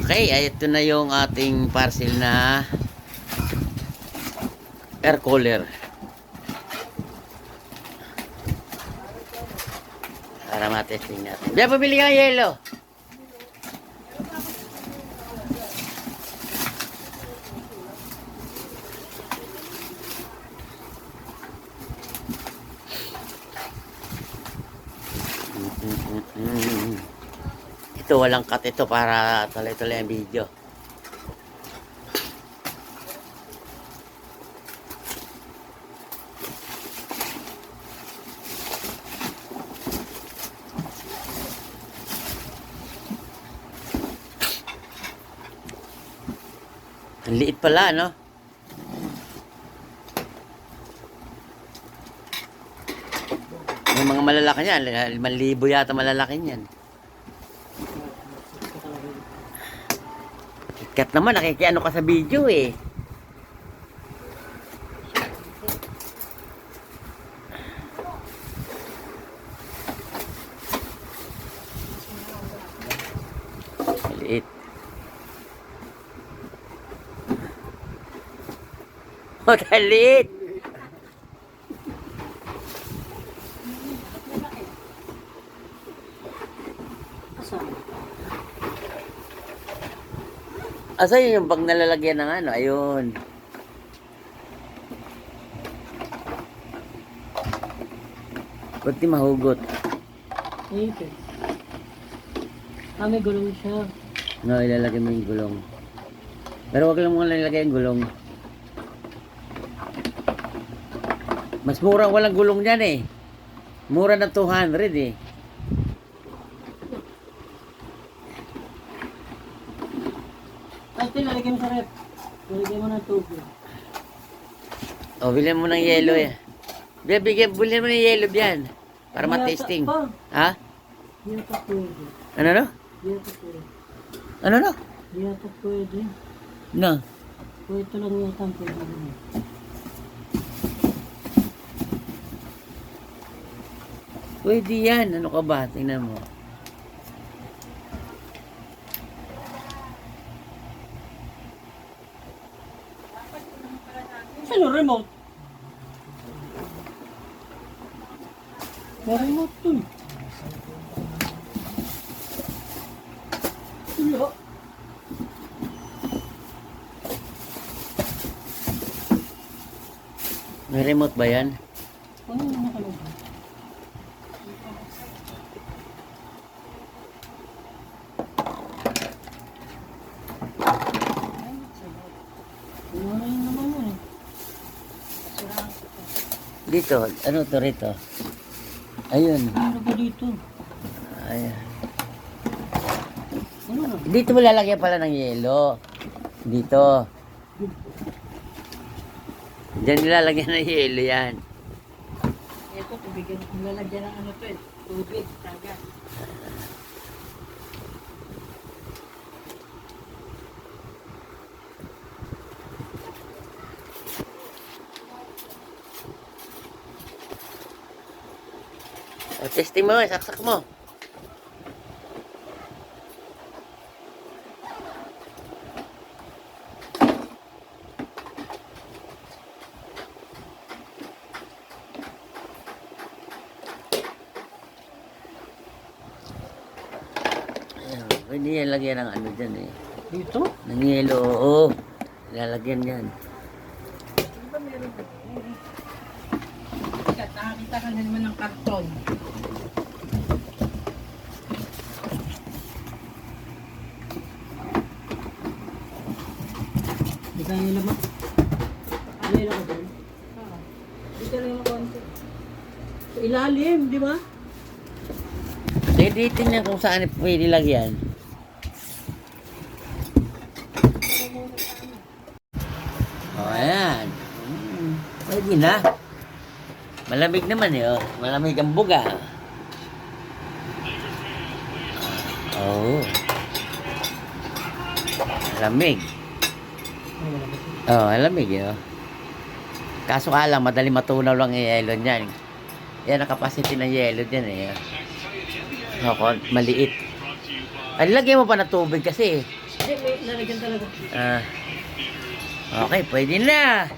Okay, ay ito na yung ating parcel na air cooler. Para matesting natin. Diyan, pabili ka ng yelo. Ito walang cut ito para tuloy-tuloy ang video. Ang liit pala, no? Yung mga malalaki niyan, 5,000 yata malalaki niyan. Kat naman, nakikiano ka sa video eh. Liit. Oh, talit. Asa yun yung bag nalalagyan ng ano? Ayun. Ba't di mahugot? Ito. May gulong siya. No, ilalagay mo yung gulong. Pero wag lang mo ilalagay yung gulong. Mas mura walang gulong dyan eh. Mura na 200 eh. Ito, lalagay mo sa rep. Lalagay mo ng tubig. O, bilhin mo ng yelo eh. Bilhin mo ng yelo yan. Para matesting. Ha? Di ata pwede. Ano no? Di ata pwede. Ano no? Di ata pwede. No. Ito lang yata ang pwede mo. Pwede yan. Ano ka ba? Tingnan mo. Saan yung remote? May remote to eh. Wala. May remote ba yan? Ano yung nakalagay? Wala yun naman yun eh. Dito. Ano to rito? Ayun. Ano ba dito? Ayan. Ano na? Dito mo lalagyan pala ng yelo. Dito. Diyan nilalagyan ng yelo yan. Ito, tubigyan. Lalagyan ng ano to eh. Tubig, taga. O, testing mo, saksak mo. Ayan, pwede yan lagyan ng ano dyan eh. Dito? Ng yelo, oo. Lalagyan yan. Ano ba meron ba? Nakakita ka na naman ng karton. Hindi ka nila ba? Ano yun ako doon? Dito lang yung konti. Sa ilalim, di ba? Dito niya kung saan pwede lagyan. O, ayan. Pwede na. Malamig naman eh, oh. Malamig ang buga. Oh. Malamig. Oh, malamig eh, oh. Kaso ka lang, madali matunaw lang yung yelo niyan. Yan ang capacity ng yelo dyan eh. Maliit. Ay, lagyan mo pa na tubig kasi. Hindi, may lalagyan talaga. Ah. Okay, pwede na.